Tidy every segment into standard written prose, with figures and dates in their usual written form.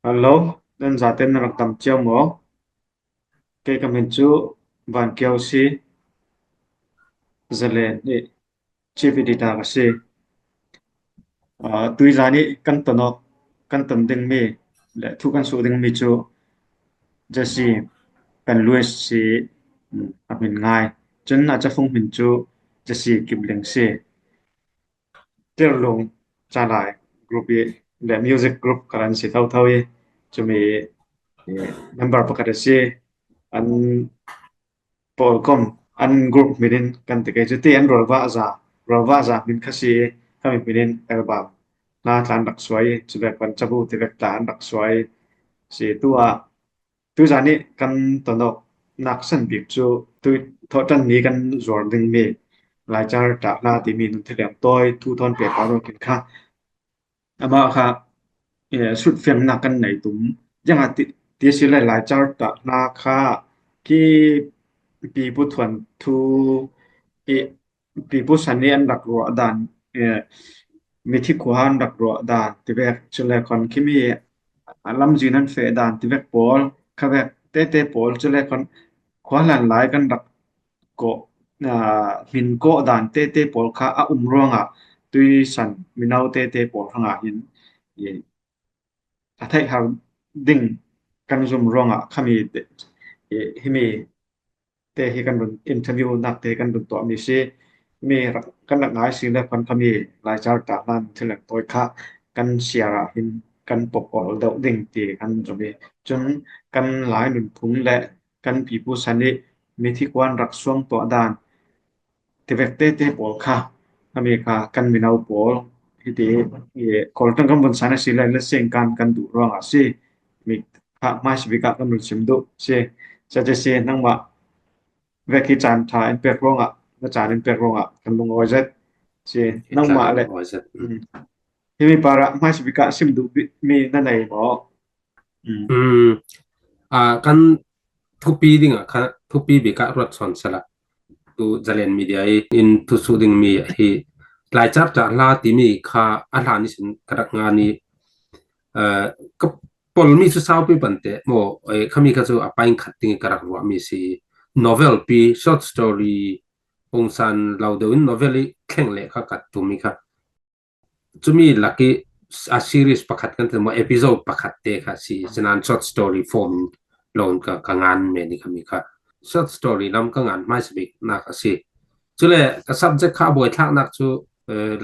Hello, dan zaten na nagtamtiyaw mo. Kay kaminchu van kiyaw si zalen ni chief edita kasi. Tui zani kan tonok kan ton ding mi le thu kan su ding mi chu jasi kan lues si amin ngai chun na cha phung min chu jasi kibling si ter long chalai group ye le music group karan si thau thau ye chumi member pakadasi an Polkom an group minin kan te kai chuti an rolwa za min khasi kami minin erba na tlan dak swai chubek pan chabu te bek tan dak swai si tua tu zani kan tonok nak san bik chu tu thotan ni kan zor ding mi lai char ta la ti min thlem toy tu thon pe pa ro kin kha ama kha sut fiang na kan nei tum yang ati ti silai lai char ta na kha kiปีพุทธวนทูปีพุทธสันนี้อันดักรัวดานมีที่ขวานดักรัวดานที่เวกจุเลคอนคิมีลำจีนันเฟดานที่เวกปอลคาเวกเตปอลจุเลคอนขวานหลันหลายกันดักโกหินโกดานเตปอลค่ะร่วงตุยสันมินเอาเตปอลข้างหินถ้าไทยหาดิ่งกันซุมร่วงขมีฮิมีte hi kan run interview nak te kan run to mi si mi kan nak ngai sin le kan kami lai char ta nan thlek toy kha kan siara hin kan popol do ding ti kan jomi chun kan lai nun phung le kan pi pu sani mi thi kwan rak swang to dan te vek te pol kha kami kha kan minau pol hi ti kol tang kan bun sana si le seng kan du rong si mi kha mai si ka kan run sim do se sa je se nang ma veki chan tha en pek ronga na chan en pek ronga kan lung oizet si nang ma le himi para mai sibika sim du mi na nei mo kan thupi dinga kha thupi bi ka rot son sala tu jalen media in tu su ding mi hi lai chap ta la ti mi kha ala ni sin karak nga ni ka pol mi su sau pi bante mo khami ka chu apain khating karak wa mi si novel pi short story pongsan laudewin novel kheng le kha kat tumi kha chumi laki a series pakhat kan te mo episode pakhat te kha si sanan short story form lon ka kangan me ni khami kha short story lam kangan mai sbik na ka si chule ka subject kha boi thak nak chu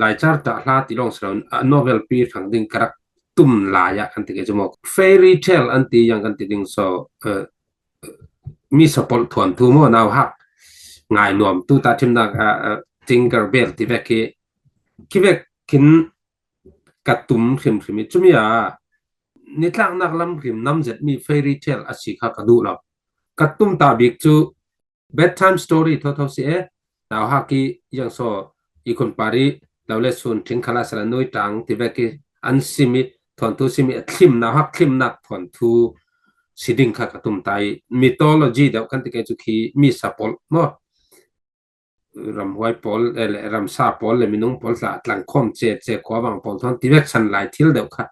lai char ta hla ti long sron novel pi thang ding karak tum la ya kan te ke mo fairy tale anti yang kan ti ding so mi support thon thu mo naw hak ngai nom tu ta thim nak tinker bell ti vek ki vek kin katum khim khimi chumi ni tlak nak lam khim nam jet mi fairy tale achi kha ka du lo katum ta bik chu bedtime story tho si naw hak ki yang so ikon pari lawle sun thing khala sala noi tang ti vek ki an simi thon tu simi thim naw hak thim nak thon thu siding kha katum tai mythology da kan te ke chu khi mi sapol mo ram hoi pol ram sa pol le minung pol la tlang khom che ko bang pol thon ti vek san lai thil deu kha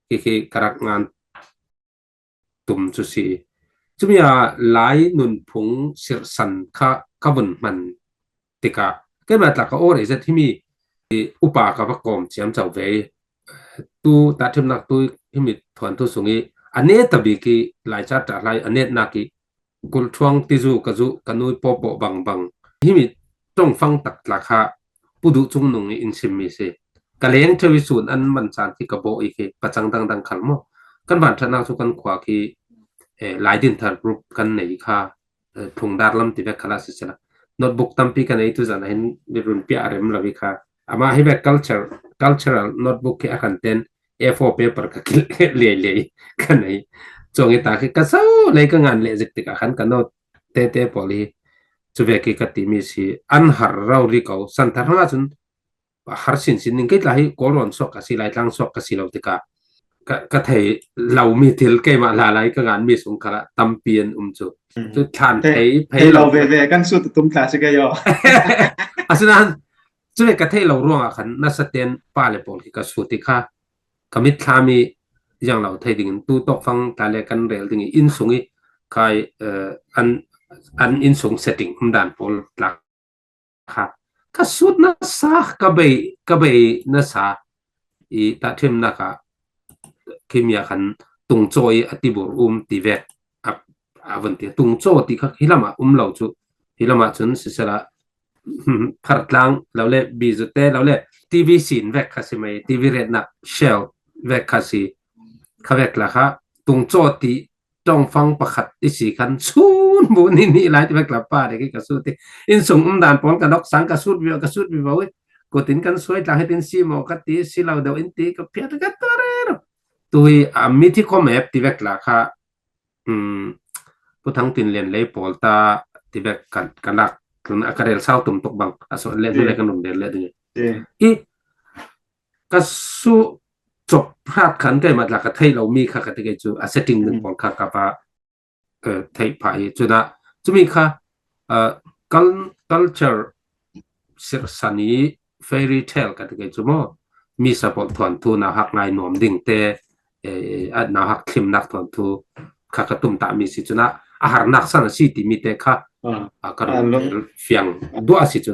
ki karak ngan tum chu si chumia lai nun phung sir san kha bun man tika ke ma tla ka o re zet himi upa ka ba kom chiam chau ve tu ta thim nak tu himi thon tu sungi ane tabi ki lai cha ta lai anet na ki kul thuang tizu kazu kanui popo bang himi tong fang tak la kha pudu chung nung ni in sim mi se kaleng thewi sun an man chan ki ka bo i ke pachang dang khal mo kan ban thana su kan khwa ki lai din thar group kan nei kha thung dar lam ti ve khala si chana notebook tampi kan ei tu jana hin run pi arem lawi kha ama hi ve cultural notebook ke akan ten A4 paper ka le kan ei chongi ta ki ka sau le ka ngan le jik ti ka khan ka no te poli chu ve ki ka ti mi si an har rau ri ko san thar nga chun har sin ning ke lai koron sok ka si lai tlang sok ka si lo ti ka thei lau mi til ke ma la lai ka ngan mi sung khala tampian chu than thei lo ve kan su tum thla se ke yo asinan chu ka thei lo ronga khan na saten pa le pol ki ka su ti kha kamit thami อย่างเราไทยดิ่งตู้ตกฟังตาเลกันเรลดิ่งอินสูงคายอันอินสูงเซตติ้งด่านโพลหลักค่ะก็สุดนะซะก็ไปนะซะอีตาเทมนะคะเคมีคันตุงโจยอติบุรุมติเวกวันที่ตุงโจติค่ะฮิลามาเราจุฮิลามาจนสิสละพัดลังเราเล่บีจุเตเราเล่ทีวีซีนเวกค่ะสิไม่ทีวีเรดนักเชลเวกค่ะสิค่ะเวกละค่ะตุงโจติจ้องฟังประคัดอีสีคันซูนบุนี่หลายที่เวกละป้าเด็กก็สู้ติอินสงด่านปอนกันดอกสังกะสุดวิวกะสุดวิวเว้ยกตินกันสวยตาให้ตินซีโมกะติสิเราเดอินติก็เปียตกะตอเรตุยมิที่คอมแอปที่เวกละค่ะผู้ทั้งตินเรียนเลยปอลตาที่เวกกันลักคืออากาเรลเศร้าตุ่มตกบังอสเล่นเลยกันหนุ่มเดลเลยนี่อีก็สู้จบพลาดขันได้มาหลักไทยเรามีค่ะกติกาจูเซตติ้งหนึ่งปอลค่ะกับไทยพายจุดจะมีค่ะculture ศิลปะ fairy tale กติกาจูมีสปอร์ตทอนทูนาฮักไงหนอมดิ่งเตนาฮักคิมนักทอนทูค่ะกตุ่มตามีสิจุนะอาหารนักสันสิติมีเตค่ะก็เฟียงดูอาสิจุ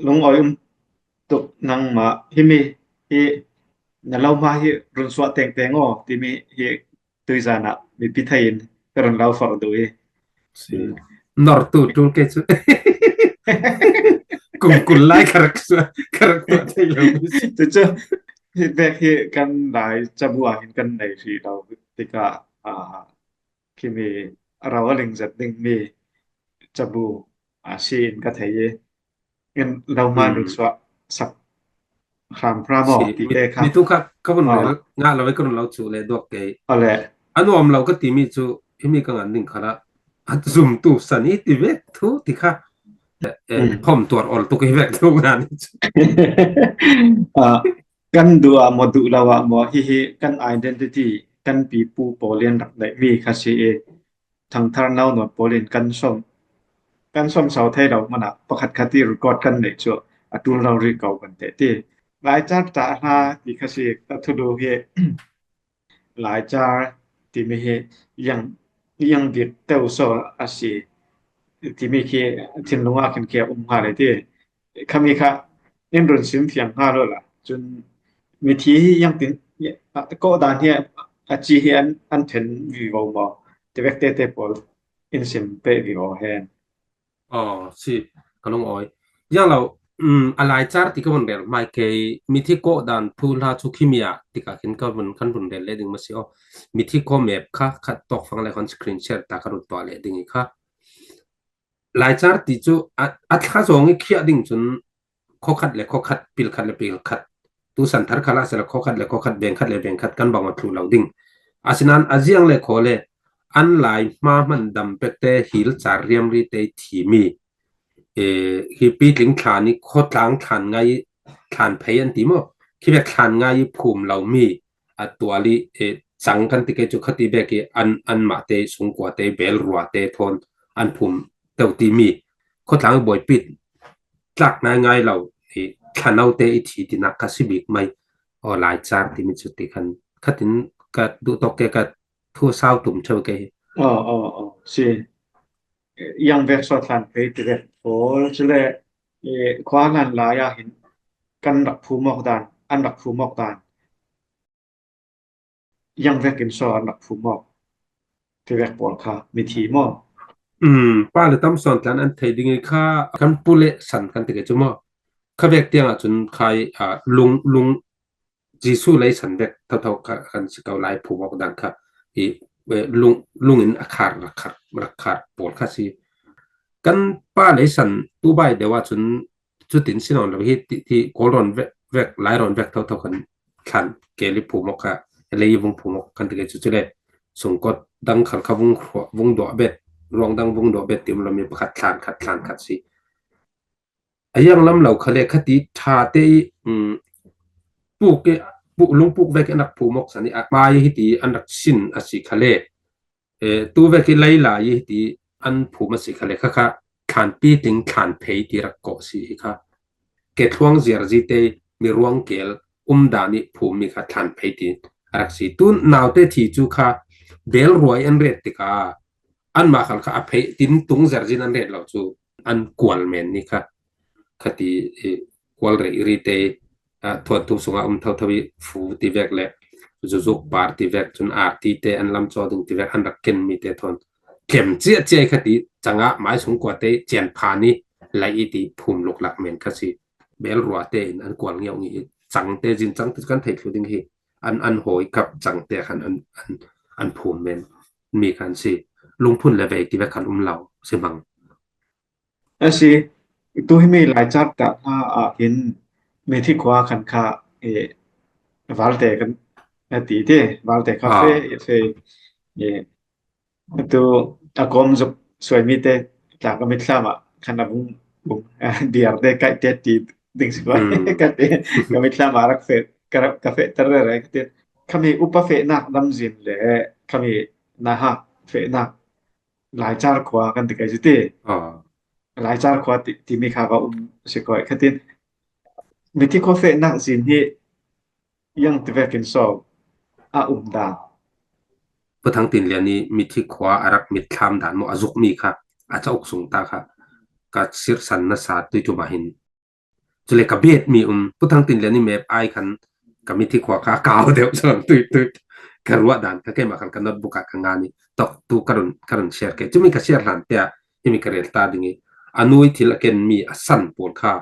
ลงอ้อยตุนังมาฮิมีฮินั่นเรามาฮิรุนสวะแตงๆที่มีฮิตุยซานะมีพิไทยนก็รันเราฝากดูนอร์ตูจูเกจุกุลไลคารักไทยเราจะแบกฮิกันหลายจะบัวเห็นกันในที่เราติกะคิมีเราก็ลิงจัดดึงมีจะบูชีนก็ไทยเงินเรามารุนสวะสักคำพระบอกที่ได้ครับมีทุกครับก็เป็นงานเราไว้ก็เราจูเลยดอกเกยอะไรอันนู้นเราก็ตีมีจูที่มีกันหนึ่งค่ะอัดซุ่มตู้สันนิติเวททุกที่ค่ะผมตัวออลตุกเวททุกงานกันดูโมดูลาวโมฮิฮิกัน identity กันปีปูโปเลียนรักได้มีคาซีเอทางทางเราหนวดโปเลียนกันส้มเสาไทยเรามันประคัดคติรกอดกันในชัวตูเราเรียกเก่ากันแต่ที่หลายจาตาหาที่คาซีทุดูเฮหลายจาที่มีเฮยังเดียดเต้าโซอาศีที่มีเฮที่ลงอาขึ้นเกี่ยวหาเลยที่คำนี้ค่ะยังรุนซิมเพียง5แล้วล่ะจนมีทียังติก็ดานเฮียจีเฮียอันเทนวิวบ่แต่เวกเตเตปอลอินซิมเปวิวแฮนสิก็ลงอ้อยอย่างเราอะไรจาร์ที่ก็มันเดลไม่เคยมีที่ก็ดานพูลาชุคิมียที่ก็เห็นก็มันขั้นรุนเดลเลยดึงมาสิมีที่ก็เมฟค่ะคัดตอกฟังเลยคอนสกรีนแชร์ตาการุตัวเลยดึงอีกค่ะหลายจาร์ที่จูอัดข้าส่งอีกเขียดิ่งจนข้อคัดเลยข้อคัดปิลคัดเลยปิลคัดตูสันทาร์คลาสเลยข้อคัดเลยข้อคัดเบงคัดเลยเบงคัดกันบอกมาทูเราดิ่งอาศัยนั้นอาเซียนเลยขอเลยอันหลายมามันดำเป็ดเตหิลจารียมรีเตทีมีฮิปีลิงฐานนี่โคตรล้างฐานไงฐานเพยันติโมคิดว่าฐานไงภูมิเรามีตัวลีสังกันติเกจุคติเบกอันมาเตสงกัวเตเบลรัวเตทนอันภูมิเตวตีมีโคตรล้างบ่อยปิดจักนายไงเราขันเอาเตอิทีตินักกสิบิกไม่หลายจานที่มีจุดที่ขัดินกัดดูตกเกกัดทั่วเศร้าตุ่มเชวเกสิยังเวกสอดทันไปติเวกโอ้จะเลยความนั้นหลายเห็นกันรักภูมิอกดานอันรักภูมิอกดานยังเวกกินสอนรักภูมิอกติเวกปอลค่ะมีทีมอป้าเลยตั้มสอนกันอันไทยดิ่งค่ากันปุเลสันกันติเกจุมอข้าเวกเตียงจนใครลุงจีซูเลยสันเวกเท่ากันสิเกาหลายภูมิอกดานค่ะลุงอินอาคารราคาปอลค่ะสิกันป้าเลยสันตู้ใบเดี๋ยวว่าจุดตินสินอนเราที่โกลอนเวกหลายรอนเวกเท่ากันขันเกลิภูมิอกค่ะเลยยวงภูมิอกกันติเกจุเลยส่งกดดังขันขวงดอกเบ็ดรองดังวงดอกเบ็ดเตรียมเรามีประคัดขัดสิอย่างลำเราเขาเรียกคติทาเตปุกลุงปุกเวกนักภูมิอกสันนี่ปายฮิติอันดักสินอสิเขาเรียตัวเวกไล่ลายฮิติอันภูมิสิเขาเรียกค่ะขันปีติงขันเพยติรักเกาะสิค่ะเกตรวงเสียร์จิเตมีรวงเกลดานิภูมิค่ะขันเพยติ รักสิตุนนาวเตทีจูค่ะเบลรวยอันเรตติกาอันมาคันค่ะอภัยตินตุงเซอร์จินอันเรตเราจูอันกวลเมนนี่ค่ะคติกวลเรรีเตทวดทุกสงฆ์เท่าทวีฟูติเวกเละจุกปาร์ติเวกจนอาร์ติเตอันลำจอดึงติเวกอันรักเกนมีเตทนเข็มเจี๊ยเจี๊ยคติจังอ่ะหมายสงกว่าเตเจียนพานีไลอีติภูมิลุกหลักเมนค่ะสิเบลรัวเตอันกวลเงี้ยวงี้จังเตจินจังติกันเทคลุดิงฮีอันโหยกับจังเตคันอันภูมิเมนมีคันสิลุงพุ่นเลเวกติเวกคันเหล่าสิมังasi itu himi laichar ta a in methi kwa khan kha valte kan ati te valte cafe fe e tu akom jok soimi te ta ka mitlama khana bung diar de kai te ti ding si ba ka te ka mitlama rak fe cafe terre ra te kami upa fe nak dam jin le kami na ha fe nak laichar kwa kan te kai teหลายจานขวาที่มีค่าก็สิก่อยคัตินมีที่คาเฟ่นักสินที่ยังติเวกินสอบดาปะทั้งตินเรียนนี้มีที่ขวาอารักมิดคามด่านมอจุกมีค่ะอาจจะอกสูงตาค่ะกัดสิรสันนศาสตร์ตุจุมาหินจะเลยกับเบียดมีปะทั้งตินเรียนนี้เมฟไอคันกับมีที่ขวาค่ะกาวเดียวส่วนตุกระรัวด่านก็แค่มาคันกันนดบุกกันงานนี้ตกตูกรุนแชร์แกจะมีกระเชียร์หลันเตียที่มีกระเรลตาดึงอนุยที่ละเกนมีสันปวดค่ะ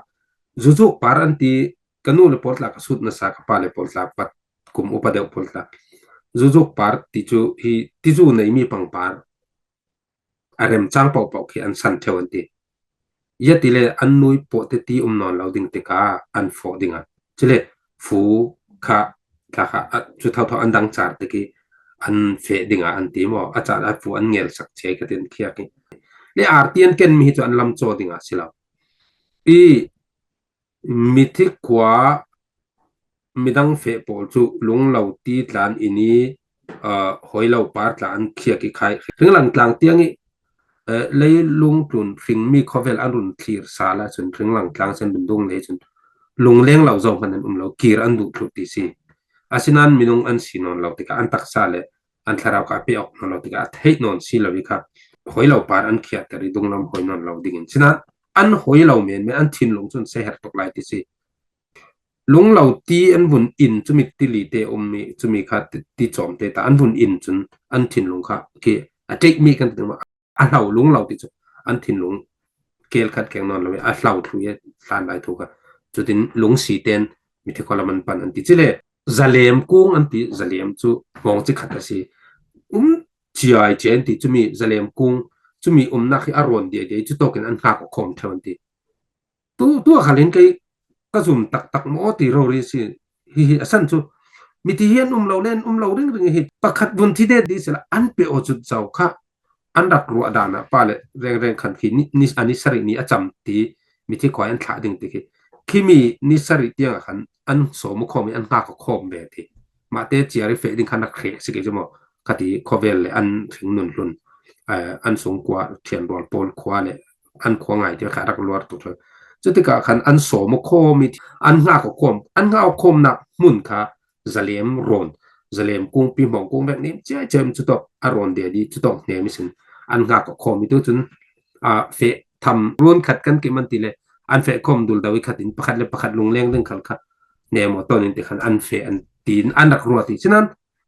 จุปารันตีกันนู่นเลยปวดหลักสุดนะสักปาเลยปวดหลักปัดกุมอุปเดวปวดหลักจุปาร์ติจูในมีปังปาร์อารมณ์จ้างเป่าคืออันสันเทวันตียะติเลอันนุยปวดตีนอนเราดิ่งติกาอันฟอดิ่งอ่ะเจเลฟูค่ะจุดเท่าอันดังจาร์ติกีอันเฟดิ่งอ่ะอันตีมออาจารย์ฟูอันเงลสักเชยกันเทียกิเลอาร์ตีนเกนมีจวนลำโจดิ่งอ่ะสิลาอีมิทิกว่ามิดังเฟปอลจูลุงเหล่าตีหลานอินีหอยเหล่าปาร์หลานเขียกิใครถึงหลังกลางเตียงนี้เลยลุงปลุนฟิงมีคอเวลอันรุนคลีร์ซาละจนถึงหลังกลางเส้นบุนดงเลยจนลุงเลี้ยงเหล่าจอมพันนั้นเรากีร์อันดุทุติซีอาศินันมินงอันสีนอนเราติกาอันตักซาเลอันทาราวกาเปียกนอนเราติกาเทนอนซีเราวิค่ะหอยเหล่าปาร์อันเขียแต่ริดงลำหอยนอนเราดิ่งฉะนั้นอันหอยเหล่าเมียนไม่อันทินลงจนเสียหตกไหลติซีลุงเหล่าตีอันบุญอินจะมีติลีเตอมมีจะมีค่ะตีจอมเตแต่อันบุญอินจนอันทินลงค่ะโอเคอาเจกมีกันถึงว่าอันเหล่าลุงเหล่าติจอันทินลงเกลขัดแข่งนอนเราอันเหล่าทุยสานใบทุกค่ะจุดที่ลุงสีเตนมีที่คนละมันปันอันติจิเลจะเลียมกุ้งอันติจะเลียมจูมองจิขัดสิจีไอเจนติจะมีจะเลียมกุ้งจะมีนักที่อารมณ์เดียจุดโตกันอันหักของคมเท่านั้นติตัวขันเล่นก็ซุ่มตักหมอตีเราเรียสิฮิสันจูมีที่เฮียนเราเล่นเราเรื่องฮิประคัดบุญที่เด็ดดีสิละอันเปอจุดเจ้าค่ะอันดักรัวดานะป้าเลยแรงขันขีนิอันนิสรินี้อาจำตีมีที่คอยอันขาดึงติคิมีนิสริเตียงขันอันสมคมอันหักของคมแบบที่มาเตจีอาริเฟดิงขันนักเขยสิเกจมอคดีคอเวลเลยอันถึงนุนอันสูงกว่าเทียนบอลปอลขวาเลยอันขวาไงที่ขาดักรัวตัวเธอจุดที่กับขันอันสมคมมีอันหักของคมอันหักของคมนักมุนค่ะจะเลี้ยมรอนจะเลี้ยมกุ้งปีหมองกุ้งแบบนี้เจ้าจุดต่ออารมณ์เดียดีจุดต่อเนี่ยมิสินอันหักของคมมีตัวจนเฟะทำร่วนขัดกันกี่มันตีเลยอันเฟะคมดูดาวิขัดอินประคัดเลยประคัดลงเลี้ยงเรื่องขัดค่ะเนี่ยหมดต้นนี้ที่ขันอันเฟะอันตีนอันดักรัวตีฉะนั้น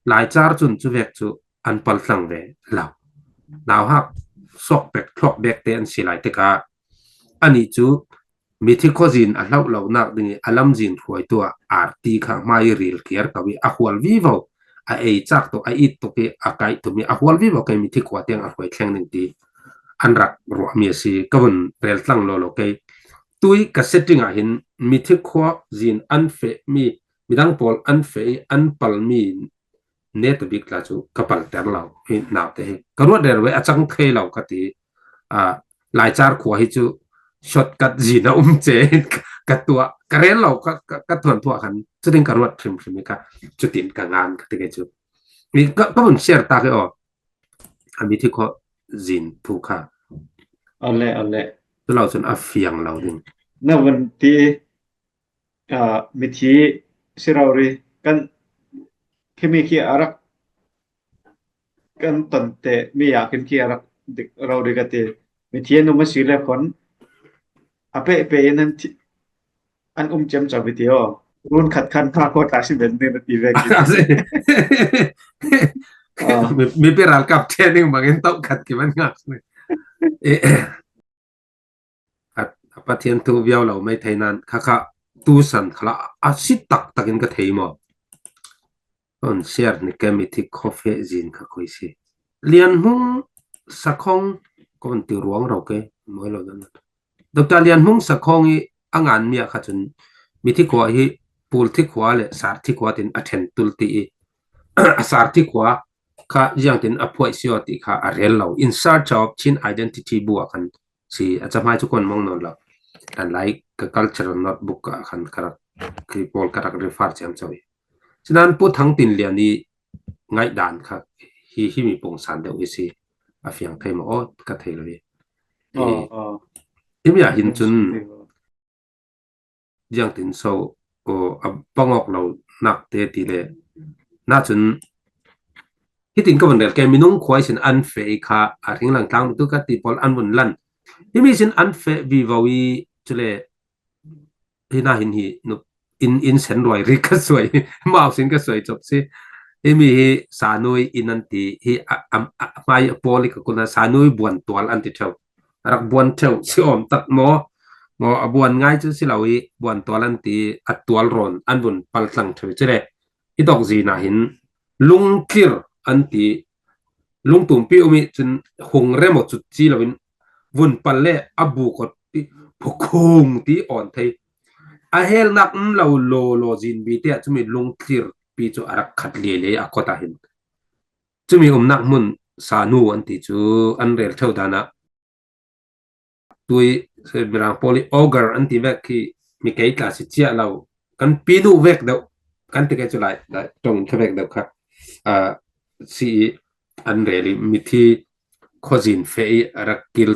หลายจาร์จนจุดเวกจุอันปัลสังเวเหล่าดาวหักซอกแบกคลอกแบกเตอันสิหลายแต่กาอันนี้จุมีที่ข้อจินอันเรานักดึงอัลลัมจินถวยตัวอาร์ตีข้างไม่รีลเกียร์กับวิอาหัววิวไอจากตัวไออิตัวที่อากาศตัวมีอาหัววิวก็มีที่ขวดเตียงอาหัวแข็งหนึ่งทีอันรักรัวมีสิก็เป็นเรลตั้งโลโลเกตุยกับเซตติ้งเห็นมีที่ขวดจินอันเฟมีดังพอลอันเฟอันปัลมีเนตบิกลาจูกับปัลเตอร์เราเห็นหนาวแต่ก็รู้เดี๋ยวไว้อาจังเทเราก็ตีหลายจาร์ขวดให้จูช็อตกัดจีน่าเจนกัดตัวกระเรนเราก็ทวนตัวกันจะดึงกระวดพริมไหมครับจุดติดกับงานก็ติดจุดมีก็ผมเชื่อตาก็อันนี้ที่เขาจีนผูกค่ะเอาเลยเราจนอัฟเฟียงเราดึงณวันที่มิธีสิเราเรีกัน kimi ki arak kan tante mi yakin ki arak raw digate mi thienu ma sile kon ape pe nan an chem chabitio run khat khan kha ko ta si ben ne ti ve ki mi peral kap training bangin tok khat ki man ngak at pathian tu viau lo mai thainan kha tu san khala asit tak takin ka theimo on share ni kemiti coffee jin kha koisi lian hung sakhong kon ti ruang ro ke moi lo dan dr lian hung sakhong i angan mia kha chun mi thi ko hi pul thi khwa le sar thi khwa tin athen tul ti sar thi khwa kha yang tin aphoi sio ti kha a rel lo in search of chin identity bu khan si achamai chu kon mong non lo and like ka cultural notebook ka khan kara ki pol kara refer cham chawi chinan pu thang tin lian ni ngai dan kha hi mi pong san de wi si a fiang thai mo o ka thai lo ni imya hin chun yang tin so o pangok lo nak te ti le na chun hi tin ka ban del ke minung khwai sin an fe kha a ring lang tang tu ka ti pol an bun lan hi mi sin an fe vi vawi chule hi na hin hi no in sen roi ri ka soi mau sin ka soi chop si hi mi hi sanui inan ti hi mai poli ka kuna sanui buan tol an ti thau rak buan thau si om tat mo abuan ngai chu silawi buan tolan ti atwal ron an bun pal tlang thoi chele i dok ji na hin lung kir an ti lung tum pi umi chun hung remo chu chi lawin vun pal le abu ko ti phokung ti on thai a hel nak lo jin bi te chumi lung kir pi chu arak khat le akota hin chumi nak mun sanu an ti chu an rel thau dana tui se birang poli ogre anti vek ki mi kai ka si chia lo kan pinu vek do kan te ke chu lai tong thevek do kha si an really mi thi khojin fe ara kil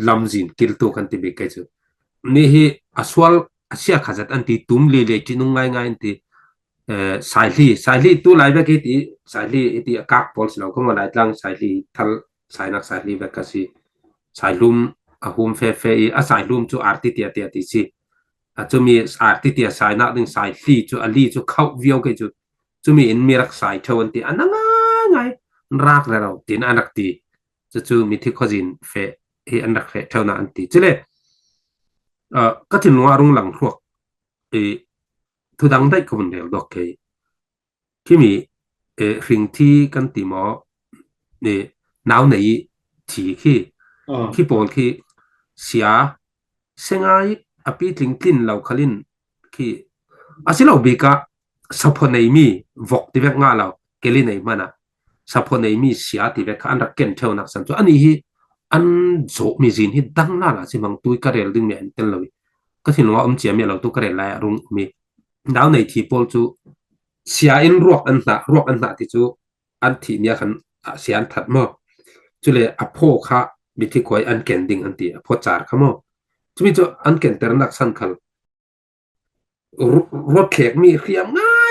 lamjin kil to kan te be ke chu ni hi aswal asia khazat anti tum le tinung ngai anti saili tu lai vek ti saili ti kak pol lo ko ngai tlang saili thal sainak saili vek ka si sailum ahum fe asai lum chu arti tia ti si chumi arti tia sai na ding sai li chu ali chu khau viau ke chu chumi in mirak sai thon ti ananga ngai rak la ro tin anak ti chu mi thi khojin fe hi anak fe thona anti chile ka tin wa rung lang thuak thu dang dai ko bun del dok ke kimi ring thi kan ti mo ni naw nei thi ki pol ki sia sengai api tlingtlin lo khalin ki asilo bika saphonei mi vok ti vek nga lo keli nei mana saphonei mi sia ti vek an rak ken theu nak san chu ani hi an zo mi jin hi dang na la simang tui ka rel ding men tel lowi ka thin wa chiam me lo tu ka rel la rung mi daw nei thi pol chu sia in ruak an na ti chu an thi nia khan sian that mo chule apho kha mi thi koi an ken ding an ti apho char khamo chumi chu an ken ter nak san khal rot khek mi khiam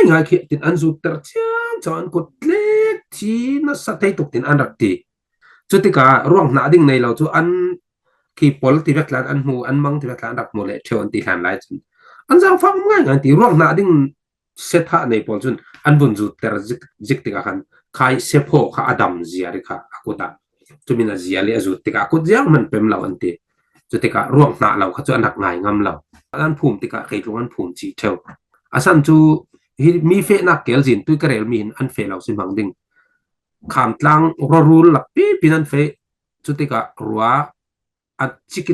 ngai khi tin an zu ter chiam chon ko tlek thi na sa thai tuk tin an rak ti chuti ka ruang na ding nei lo chu an ki pol ti vek lan an hu an mang ti vek lan rak mo le thon ti han lai chun an jang fam ngai ti ruang na ding setha nei pol chun an bun zu ter jik ti ka khan khai sepho kha adam zia ri kha akuta chumina zia le azu ti ka ku jiang man pem law an ti chuti ka ruang na lo kha chu anak ngai ngam law an phum ti ka khei tlung an phum chi theu asan chu hi mi fe na kel jin tu ka rel min an fe law sim hang ding kham tlang ro rul la pi pinan fe chuti ka ruwa a chik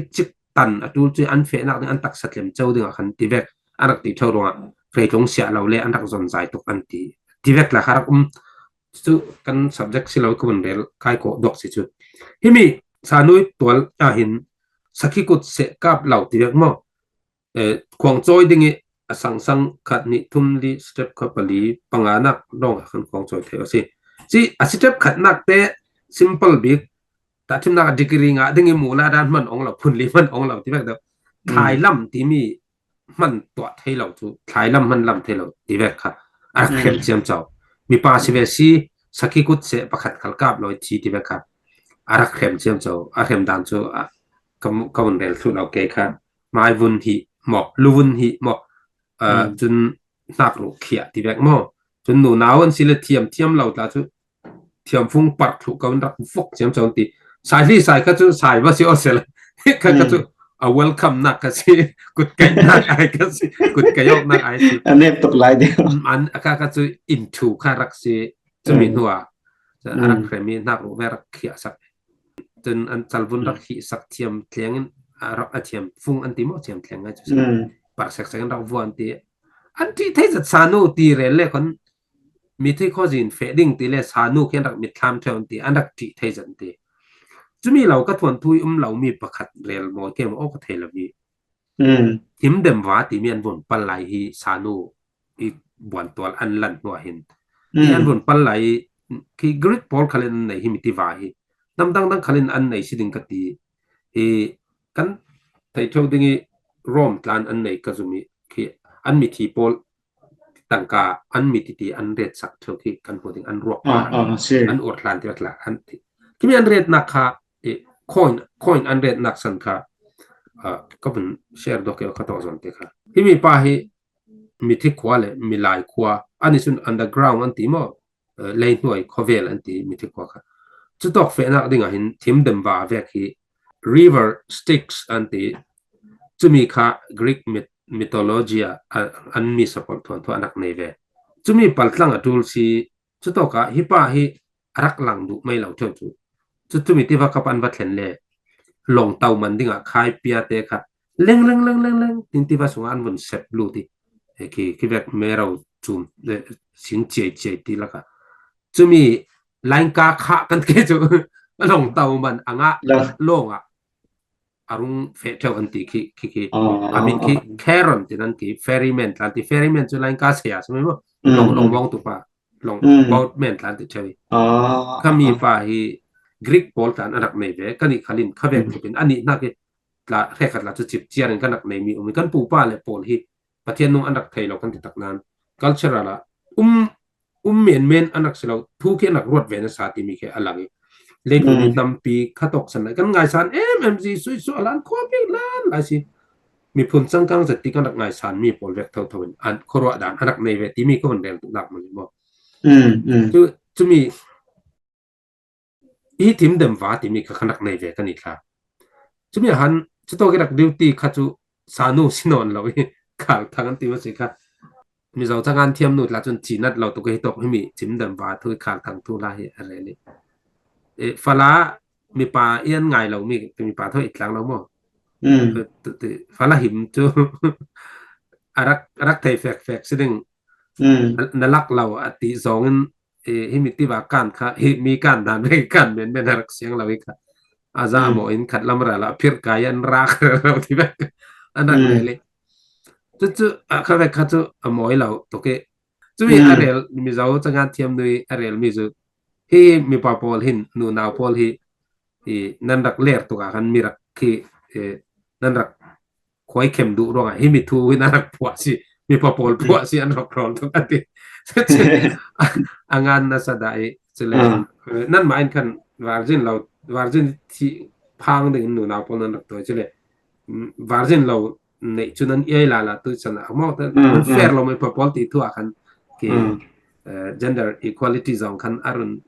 tan atul chu an fe nak an tak satlem chau ding khan ti vek anak ti thau ronga khei tlung sia law le an rak zon zai tuk an ti vek la kharak chu kan subject si law ko bon rel kai ko dok si chu himi sanui tol a hin sakikut se kap law ti vek mo khong choi dingi asang khat ni thum li step ka pali panganak dong khan khong choi theu si a step khat nak te simple big ta thim na degree nga dingi mula dan man ong la phun li man ong la ti vek da thai lam ti mi man to thai law chu thai lam man lam thai law ti vek kha a khem chiam chau มีปาสิเวซีสักกิกุดเสประคัดขัลกาบลอยทีที่เบคับอารักเข็มเจียมโจอาเข็มดันโจกำมันเดลสุดเอาเกค่ะไม้วุนหิหมอกลูวุนหิหมอกจนนักลูกเขียที่เบกหมอจนหนูหนาวอันสิเลเทียมเราตาจุเทียมฟุ้งปัดถูกกำมันรักฟกเจียมโจตีสายที่สายก็จะสายว่าสิโอเซลก็จะwelcome นักก็สิกุดไก่นักไอ้ก็สิกุดไก่ยกนักไอ้สิอันนี้ตกหลายเดียวอันก็จะ into ค่ะรักสิจะมีหัวจะรักเฟรมีนักรู้แม่รักเขียสักจนอันจัลวุนรักขีสักเทียมเทียงรักเทียมฟุ้งอันติโมเทียมเทียงไงจุดปักสักรักวัวอันที่ที่จะสานุตีเรลเล่คนมีที่ข้อจินเฟดิ้งตีเล่สานุเขียนรักมิดคำเท่าอันตีอันรักที่ที่จันตีจะมีเราก็ทวนทุยเรามีประคัดเรลโมเทียมโอ้ก็เทลวีทิมเดมว่าที่มีอันวนปัลไลฮีสานุอีบวนตัวอันลันหัวเห็นที่อันวนปัลไลคือกริกพอลคันในหิมิติวาฮีน้ำดังคันอันในสิดิงกตีกันไทยช่วงนี้รอมตานอันในก็จะมีคืออันมีทีพอลตั้งกาอันมีทีอันเรดสักเท่าที่กันพูดถึงอันรวกอันอดลานที่ว่าอันที่มีอันเรดนักค่ะcoin อันเรดนักสันค่ะก็เป็นแชร์ดอกเกี่ยวกับตัวส่วนที่ค่ะที่มีป้าให้มีที่ขวาเลยมีลายขวาอันนี้ส่วน underground อันที่มั่วเลนหน่วย cover อันที่มีที่ขวาค่ะจุดตกเฟนักดิ่งเห็นทีมเดิมว่าเวกี river Styx อันที่จะมีค่ะ Greek mythology อันมีสปอร์ตตัวนักในเวจะมีปัลลังอัตุลซีจุดตกค่ะฮิป้าให้รักหลังดูไม่เหล่าเท่าจุดมีที่ว่ากับอันวัดเห็นเลยลงเตามันดิ่งคายเปียเตะค่ะเล่งตินที่ว่าสงอันวันเซปลูที่คือแบบเมื่อเราจูมสิงเจที่ละค่ะจะมีไลน์กาค่ะกันเกจูลงเตามันอ่ะลงอารุงเฟเทอร์อันที่คืออามินคือแครอนที่นั่นคือเฟรีแมนต์ที่เฟรีแมนต์จะไลน์กาเสียใช่ไหมว่าลงวงตุปะลงบอลแมนต์ที่เฉยก็มีฝ่ายGreek Paul กันอันนักในเวกันอีกขลินข้าเวกเป็นอันนี้นักละแค่ขัดละจุดจิบเจียนกันนักในมีกันปูป้าเลยปอลฮีประเทศนุ่งอันนักไทยเรากันติดตักนาน culture ละเมนอันนักเสลาทุกแค่นักรวดเวนสาติมีแค่อะไรเล็กนิดนำปีข้าตกสันไหนกันไงสันMMGสวยๆล้านควบอีกล้านอะไรสิมีผลสังกังสติกันนักไงสันมีปอลเวกเท่าอันครัวด่านอันนักในเวที่มีก็มันแดงตุกดักมันบอกจะมีอีทีมเดิมว่าที่มีขนาดในเวกันอีกครับจะมีหันจะต้องกินดิวตี้ขัดสานุสินอนเราข่าวทางนั้นที่ว่าสิครับมีเราทางานเทียมหนุดละจนจีนัดเราตัวก็ให้ตกให้มีทีมเดิมว่าทุกข่าวทางทุลาอะไรนี่ฟ้าละมีปลาเอี้ยนไงเรามีปลาเท่าอีกครั้งเรามั้งฟ้าละหิมจูรักไทยแฟกซึ่งนั่นลักเราอติสองให้มีที่ว่าการค่ะมีการด่านไม่การเป็นรักเสียงเราอีกค่ะอาจารย์หมออินขัดลำระละพิรกายันรักเราที่แบบอันนั้นเลยจุดข้าไปข้าจุหมอเราตัวเกจุดมีอะไรมีเราจะงานเทียมด้วยอะไรมีจุดที่มีปาปอลหินนูนาวปอลที่นั่นรักเลี้ยตัวกันมีรักที่นั่นรักคอยเข้มดุร้องให้มีทูนั่นรักผัวสิมีปาปอลผัวสิอันรักร้อนทุกอันที่angan na sa dai chile nan main kan warjin ti phang de nu na pon na to chile warjin lo nei chunan ei la tu chana mo ta fair lo mai popol ti thu akan ke gender equality zong kan arun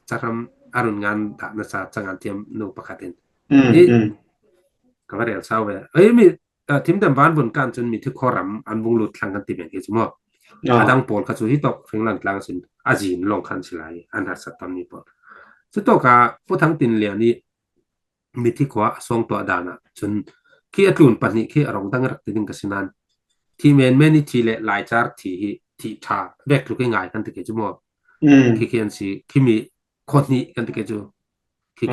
charam arun ngan ta na sa changan tiam nu pakatin ni ka va rel sawe mi tim dam ban bun kan chun mi thu khoram an bung lut thlang kan ti ben ke chmo adang pol ka chu hi tok phinglan tlang sin ajin long khan silai an har sat tam ni pol chu to ka pu thang tin le ni mi thi khwa song to dana chun ki atlun pani ki arong dang rak tin ka sinan thi men ni thi le lai char thi hi thi tha vek lu ke ngai kan ti ke chu mo ki kian si ki mi khot ni kan ti ke chu ki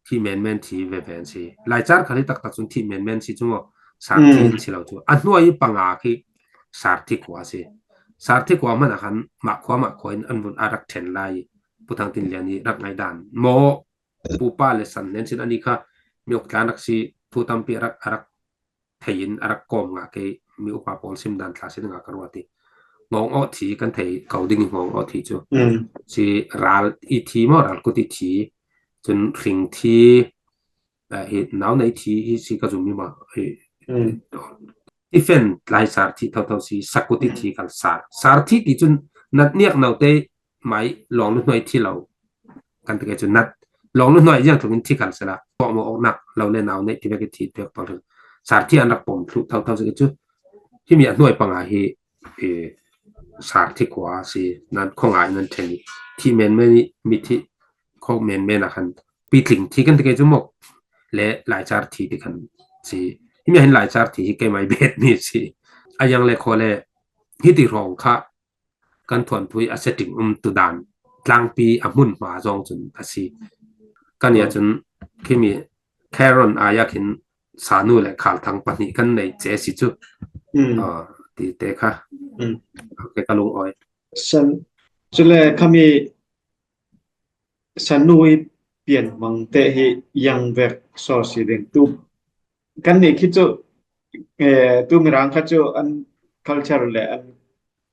thi men thi ve ven si lai char khali tak chun thi men si chu mo sa thin si lo chu an nuai panga ki sarthi kwa man akan ma khoin anbun arak then lai putang tin liani rak ngai dan mo pupa le san nen sin ani kha miok tlanak si putam pi arak thein arak kom nga ke mi upa pol sim dan thla sin nga karwati งองอทีกันไทเก่าดิ่งงองอทีจูอืมสิราลอีทีมอรัลกุติทีจนริงทีเฮ็ดนาวในทีสิก็จุมีมาอืมที่เฟนหลายสารที่เท่าๆสิสักกุติทีกันสารที่ที่จนนัดเนียกนาวเตหมายลองหน่อยที่เรากันตะเกจนนัดลองหน่อยอย่างถึงที่กันสละพอมาออกหนักเราเล่นนาวในที่เวกทีเปียกปอลสารที่อันรักผมทุกเท่าๆสิจุที่มีหน่วยปังอาเฮสารที่กว่าสินั้นของอายนั้นเทนี่ที่เมนไม่มีที่ของเมนนะคันปีถึงที่กันตะเกจมกและหลายสารที่ที่กันสิที่มีเห็นหลายสารที่เกไม่เบ็ดนี่สิอายังเลยขอเลยที่ที่รองค่ะกันถวนทุยอาเซติงตุดานกลางปีอมุนมาจองจนอาสิกันเนี่ยจนที่มีแครอนอายาคินสานุและขาลทางปนิกันในเจสิจุตีเตค่ะโอเคก็ลงอ้อยฉันจุเลคามีฉันนุยเปลี่ยนมังเตหิยังเวกโซสิเดงตุกันนี่คิดจูตุมีรังคัจจูอัน culture เลย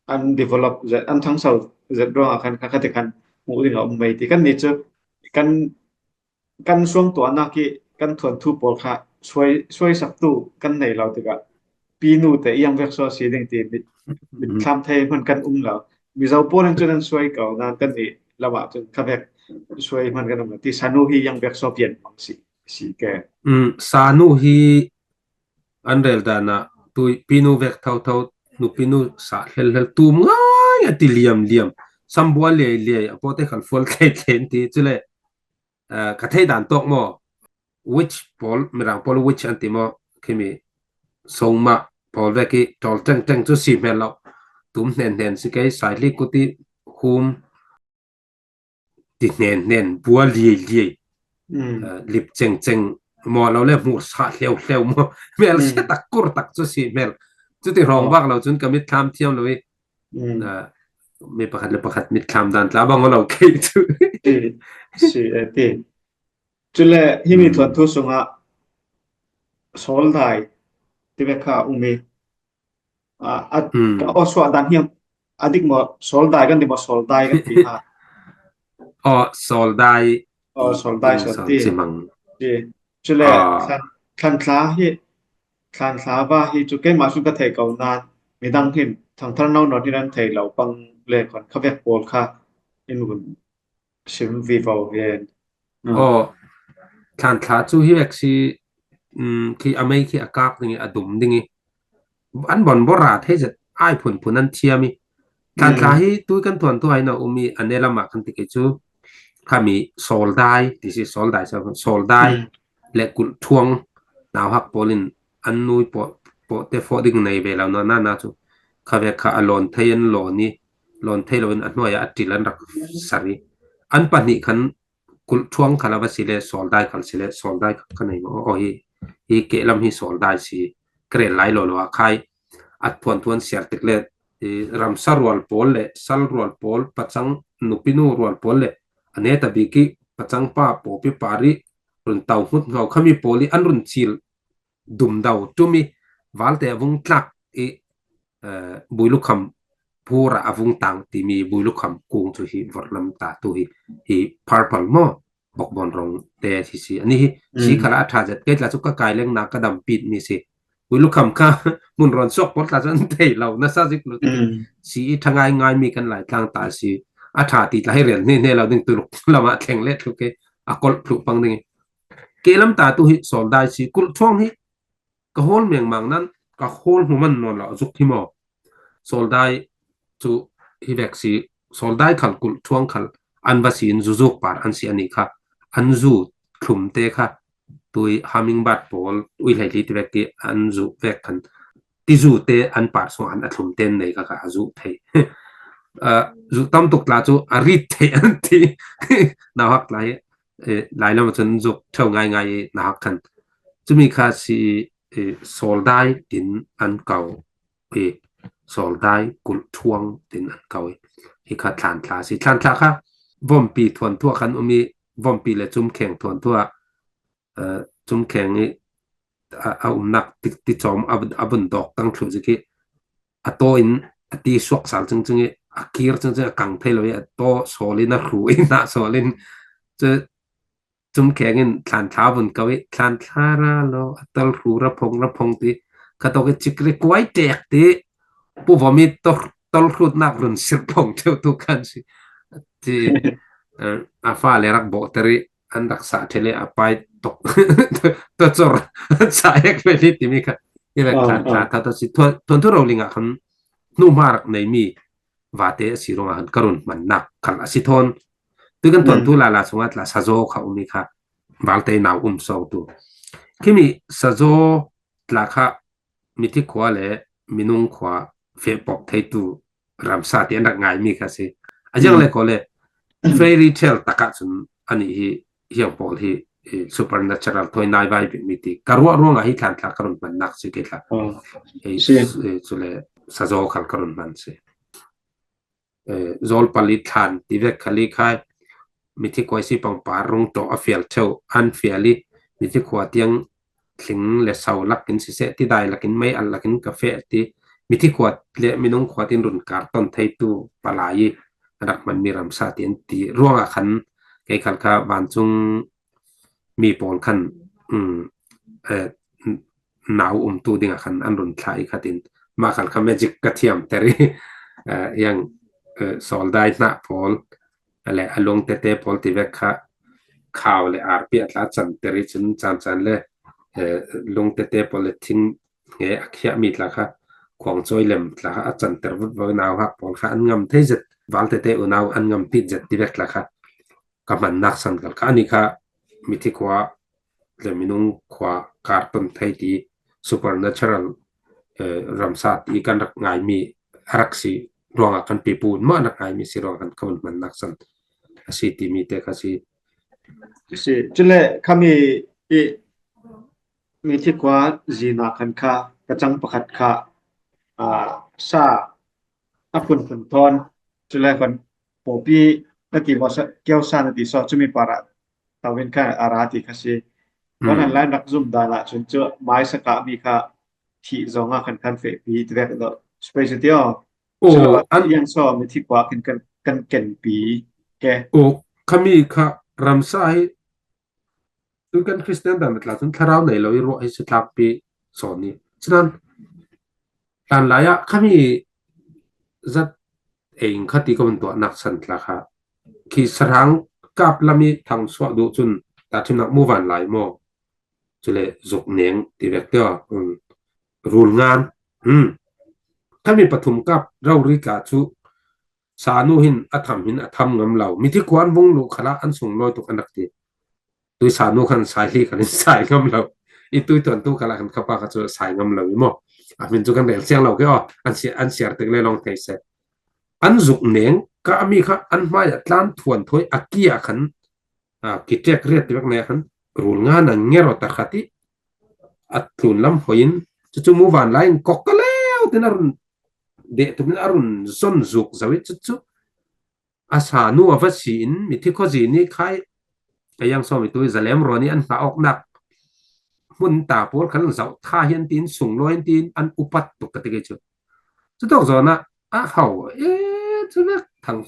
อัน develop อันทั้งเซาจะรองอาคันคัดกันมูดิงเอาไม่ที่กันนี่จูกันช่วงตัวนักที่กันทวนทุบปอลค่ะช่วยสักตู้กันในเราติกะปีนูแต่ยังเวกโซสิเดงตีมิทำไทยมันกันเรามีเจ้าปอนันจนช่วยเก่านานกันนี่ระบาดจนขับแบบช่วยมันกันมาที่สนุฮียังเวกโซเปลี่ยนบางสิแกสานุฮีอันเดลดานะตุยปีนูเวกเท่านุปีนูสาเฮลตูมง่ายติเลียมสัมบัวเลยพอเตขันฟอลเคเทนที่จุเลกระเทยด่านตกมอ which Paul มีรัง Paul which อันติมอคือมีส่งมา Paul เวกิตอลจังจุสิเมลเราตุ้มเน่นสิเกยสายลิกุติคุมติเน่นบัวเลียลิบเจงมอเราเล่หมูสาเลียวมอเมลเสตักกุรตักจุสิเมลจุดที่รองว่าเราจนกมิดคำเที่ยวเลยไม่ประคัดมิดคำดันแล้วบางเราเกยจุสิจุเลที่มีทวนทุสงะโซลไดที่เวกาอุเมก็อสวดันเฮียมอดิกมอโซลไดกันดิมอโซลไดกันปีโซลไดโซลไดสติจุเลคันคลาว่าฮิจุเกมาสุกะเทเกานานมีดังหินทางทางนอกนอที่นั้นเทเราปังเลก่อนเขาเวกโปลค่ะอินุนชิมวีฟาวเวนคันคลาจูฮิเวกซีที่อเมริกาอากาศนี่อดุมดิงอันบอนบราเทจะอ้ายผลนั้นเทียมีการคลาฮิตุยกันทวนตัวไอ้เนาะมีอันเนลมาคันติเกจูข้ามีโซลได้ที่สิโซลได้โซลได้และกุลทวงนาวฮักโปลินอันนุยโปเตฟอดิ่งในเวลานั้นนะจูข้าเวข้าอลอนเทียนโลนี่ลอนเทโลนอันน้อยอัดติลันรักสารีอันปนิคันกุลทวงคาราบสิเลโซลได้คันสิเลโซลได้คันไหนมั้งฮีเกลัมฮีโซลได้สิเกรนไลโลว่าใครอัดทวนเสียติกเลรัมซารวลโพลเลซัลรวลโพลปัจจังนุปินูรวลโพลเลอันนี้ตบิกิปัจจังป้าโปปิปาริรุนเตาหุดเงาขมีโพลีอันรุนชิลดุมดาวจุมีวัลเตอวงทักบุยลุคำผู้ระอวงตังที่มีบุยลุคำกุงจุฮีวอร์ลัมตาตุฮีพาร์พัลโมออกบอลรงเตที่สิอันนี้สีขลาทัดเกิดละสุกกายเลี้ยงนักกระดำปิดมีสิบุยลุคำข้ามุนรอนซอกปอดละจนเทเราน่าซาจิกลุสีทางง่ายมีกันหลายทางตาสิอาถาติดให้เรียนนี่เราดึงตุลุกเรามาแข่งเล็ดโอเคกอลปลุกปังนี่เกลัมตาตุฮิสอลได้สิกุลช่วงนี้ก็โฮลเมียงมังนั้นก็โฮลหัวมันนอนละจุกที่มอสอลได้จูฮิเวกซีสอลได้ขัลกุลช่วงขัลอันวาสินจุกปาร์อันสิอันนี้ค่ะอันจูคลุมเตะค่ะตุยฮามิงบัดบอลอุยไหลิตเวกอันจูเวกกันที่จูเตะอันปาร์ส่วนอันคลุมเตนในก็จูเทจูตั้มตุกลาจูอาริเทอันที่น่าฮักหลายแล้วมันจะจูเท่าง่ายน่าฮักกันจะมีค่าสิโซลได้ดินอันเก่าโซลได้กุลช่วงดินอันเก่าที่ขาดฐานคลาสิฐานคลาค่ะวอมปีทวนทั่วคันมีวอมปีและจุ่มแข็งทวนทั่วจุ่มแข็งนี่เอานักติดจอมอับบุนดอกตั้งถือสิกิอโตอิน ti suak sal chung akir chung kang thelo ya to solina hrui na solin che chum khengin thlan thlawun kawi thlan thlara lo atal ru rapong ti khatok chikre kwai tek ti pu vomi tol hrut nak run sirpong theu tu kan si ti afa le rak bo teri an raksa thele apai tok to chor sa ek veli ti mi kha ila thlan tha ta si ton thu ro linga khan nu marak nei mi wate sironga han karun man nak khal asithon tu kan ton tu la sungat la sazo kha umi kha walte naw so tu kimi sazo tla kha mithi khwa le minung khwa fe pok thei tu ramsa ti anak ngai mi kha se ajang le ko le fairy tale taka chun ani hi hiang pol hi supernatural toy nai vai mi ti karwa ronga hi thlan thla karun man nak se ke thla chule sazo khal karun man se zol palit than ti vek khali khai mithi koisi pang parung to afial cheu an fiali mithi khwa tiang thling le sau lakin si se ti dai lakin mai al lakin cafe ti mithi khwa le minung khwa tin run karton thei tu palai rak man mi ram sa tin ti ruanga khan ke khal kha ban chung mi pon khan naw tu dinga khan an run thlai khatin ma khal kha magic ka thiam teri yang soldai na pol ale along te pol ti vek kha khaw le arpi atla chan teri chun chan le long te pol thing nge akhya mi tla kha khong choi lem tla a chan ter vut vo naw ha pol kha an ngam thei jet wal te unaw an ngam pi jet ti vek la kha kaman nak san kal kha ani kha mithi kwa le minung kwa karton thei ti supernatural ramsa ti kan rak ngai mi araksi ronga kan pipun ma nak ngai mi sirong kan kaman man nak san asi ti mi te kasi chule kami mi thi kwa zina khan kha kachang pakhat kha sa apun thon chule khan popi nati wasa kyau sa nati so chumi para tawin kha arati khasi wan lai nak zum dala chun chu mai saka mi kha thi zonga khan fe pi tvek do space tio an yang so mi thi kwa kan ken pi ke kami kha ramsa hi tu kan Christian dan metla chun tharau nei lo ro ai sitlak pi soni chunan tan laya kami zat eng khati ko to nak san tla kha ki sarang kap lami thang so du chun ta thina mu van lai mo chule zuk neng ti vek to rul ngan kami pathum kap rauri ka chu sanu hin atham ngam lau mithi kwan bung lu khala an sung loi tu anak ti tu sanu khan sai hi khan sai ngam lau i tu ton tu khala khan khapa ka chu sai ngam lau mo amin chu kan rel siang lau ke an siar tek le long thei se an zuk neng ka ami kha an mai atlan thuan thoi akia khan ki tek riat ti bak ne khan rul nga na ngero ta khati atlun lam hoin chu mu van lain kokkaleu tinarun de tumin arun zon zuk zawi chu asanu avasin mithi khoji ni khai ayang so mi tu zalem roni an fa ok nak mun ta por khan zau tha hian tin sung loin tin an upat tu ka te ge chu tok zona a hau chu na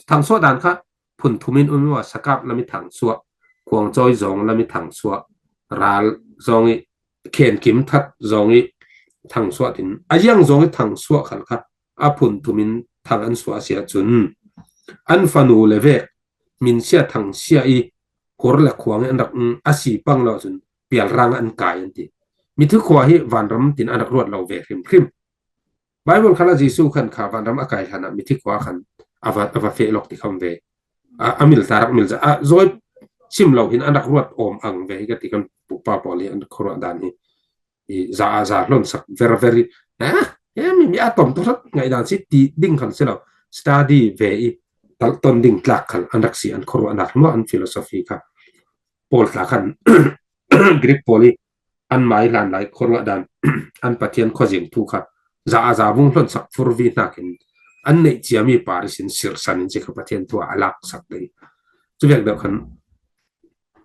thang so dan kha phun thumin umwa sakap lami thang suwa kwang choi zong lami thang suwa ral zongi khen kim that zongi thang suwa tin ayang zongi thang suwa khal kha a phun thumin thang an suwa sia chun an fanu leve min sia thang sia i kor la khwang an rak asi pang lo chun pial rang an kai an ti mi thu khwa hi van ram tin anak ruat lo ve khrim bible khala jisu khan kha van ram akai hana mi thi khwa khan ava fe lok ti kham ve amil tarak mil za zoi sim lo hin anak ruat om ang ve ga ti kan pu pa poli an khoro dan hi za lon sak very mi atom to ngai dan si ti ding khan selo study ve i tal ton ding tlak khan anak si an khoro anak mo an philosophy kha pol tla khan greek poli an mai lan lai khoro dan an pathian khojing thu kha za bung lon sak furvi nakin an nei chiami parisin sir sanin che kha pathian tu alak sak dei chuwek da khan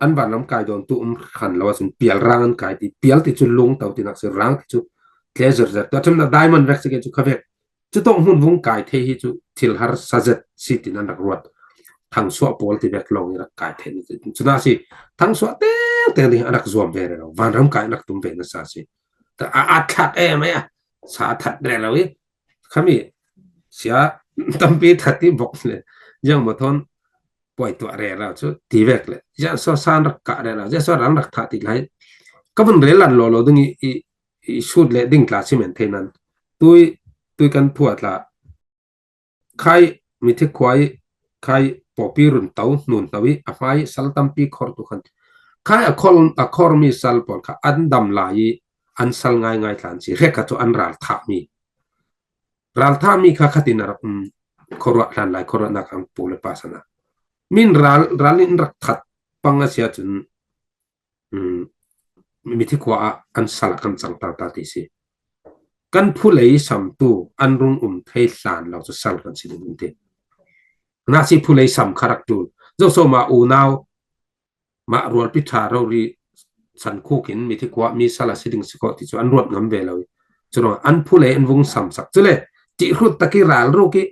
an ban lam kai don tu khan lo sun pial rang an kai ti pial ti chu lung tau ti nak se rang ti chu pleasure za ta chum na diamond vex ke chu khavek จะต้องหุ่นวงกายเทหิจุทิลหารซาเจตสิตินันรักรวดทั้งสวปอลที่เบกลงรักกายเทนิจุนาสิทั้งสวเตเตนี่อักซวมเวรเราวันรำกายนักตุ้มเวนัสสิแต่อาทัดไหมอ่ะสาทัดเรเราอีขมิเสียตั้มปีทัดที่บอกเลยยังบ่ทนปล่อยตัวเรเราชุดทีเวกเลยจะสอสานรักกะเรเราจะสอรังรักทัดที่ไรก็มันเรลันโลโลดึงอีชุดเลยดึงคลาสสิเมนเทนันตุยกันพวดละใครมีที่ควายใครปอปีรุนเตาหนุนตวิอภัยสัลตัมปีคอร์ตุขันใครอคอร์มีสัลปอลค่ะอันดำลายอันสัลง่ายๆทันสิเรกัจจุอันรัลทามีค่ะขัดินรักคอร์ลันไลคอร์นักอันปูเลปัสนะมินรัลินรักขัดปังเสียจนมีที่ควาอันสัลกันจังตาติสิกันผู้เลยสัมตูอันรุ่งเทสานเราจะสัลกันสิบุนเตนาสิผู้เลยสัมคารักตูเจ้าโซมาอูนาวมารวดพิธาเรารีสันคู่กินมีที่กว่ามีสารสิดิงสกอติจอันรวดงำเวลเลยจนอันผู้เลยอันวงสัมสักจุเลยจิรุตตะกี้รัลรูกี้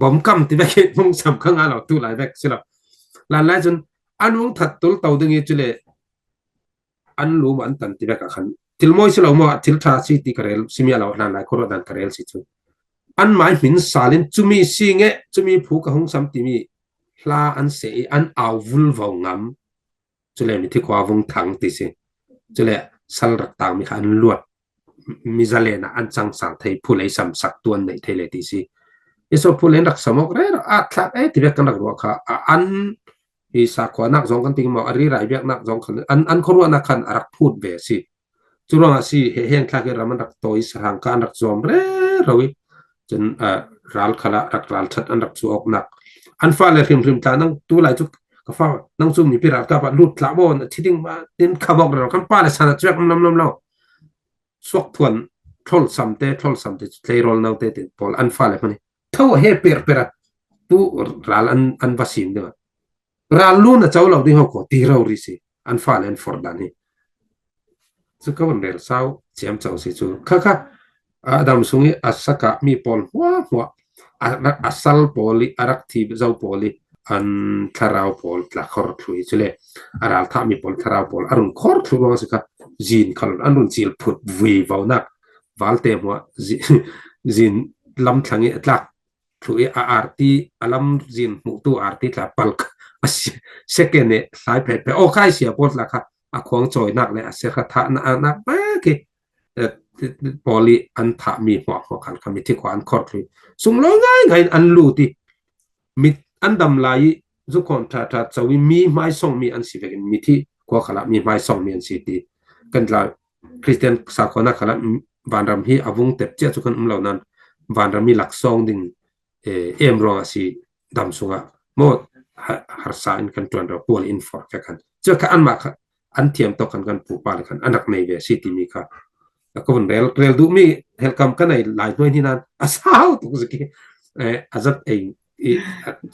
บอมกัมที่เบกวงสัมข้างเราตู้หลายเบกสิละหลายจนอันวงถัดตุลเต่าดึงจุเลยอันรู้มันตันที่เบกขันทิลมอยสิเรามาทิลทาสิติกเรลสิมีเราหลายคนดันกเรลสิจุอันหมายหินสาลินจุมีสิงเจุมีผู้กับหงสัมติมีลาอันเสียอันเอาวุลวงงำจุเลยมีที่กว่าวงถังติสิจุเลยสัลรักต่างมีอันลวดมีจะเลนะอันจังสังเทผู้เลยสัมสักตัวในเทเลติสิอิสผู้เลยรักสมองเรออัตลักที่เบียกันรักรัวค่ะอันอิสักว่านักจงกันติงมาอริไรเบียกนักจงกันอันคนว่านักขันรักพูดเบสิจุลงสิเห็นคลาเกรามันรักตัวอิสหังการรักจอมเรอวิจนรัลขละรักรัลชัดอันรักสู้ออกนักอันฟ้าเลยริมตานั่งตัวไหลจุกก็ฟ้านั่งซุ่มนี่พิราบกับลุดละบอนที่ดิ้งมาดินขบกเราคันป้าเลยสานจักน้ำเราสวกทวนทอลซัมเตเลโรลนาเตปอลอันฟ้าเลยมันนี่เท่าเฮเปรตัวรัลอันวาสิมเดียวรัลลูน่ะเจ้าเราดิเขาก็ตีเราริสิอันฟ้าเลยอันฟอร์ดานี่สุขวันเดลสาวเจียมเจ้าสิจูค่ะดัมซุงอัสกะมีปอลหัวอัสลปอลิอารักทีเจ้าปอลิอันทาราวปอลละคอร์ทุยจุเลอารัลทามีปอลทาราวปอลอารุนคอร์ทุยว่าสิกะจีนคัลอันรุนจีลพุดวีวาวนักวาลเตมว่าจีนลำทังตลักทุยอาร์ตีลำจีนมุตุอาร์ตีละปัลกเซเกเนสายเพโอใครเสียปอลละค่ะของจอยนักเลยเสียค่ะนักแม่กี่ปอลีอันถามีหัวขันคำมีที่กว่าอันคอร์ดเลยส่งร้อยง่ายอันรู้ที่มีอันดำลายทุกคนถ้าจะมีไม้ส่งมีอันสิเวกันมีที่กว่าขลับมีไม้ส่งมีอันสิทีกันละคริสเตียนสากลนักขลับวันรำฮีอาวงเต็บเจ้าทุกคนเหล่านั้นวันรำมีหลักส่งดิ่งรองสิดำสุงะโมดหาสายกันจวนเราปวลอินฟอร์แค่กันเจ้ากันมาอันเทียมต่อกันผู้ปาลกันอันนักในเวสิติมีค่ะแล้วก็วันเรลดูมีเฮลคัมกันในหลายหน่วยที่นั่นอาสาวตุกสกีอาจัดเอง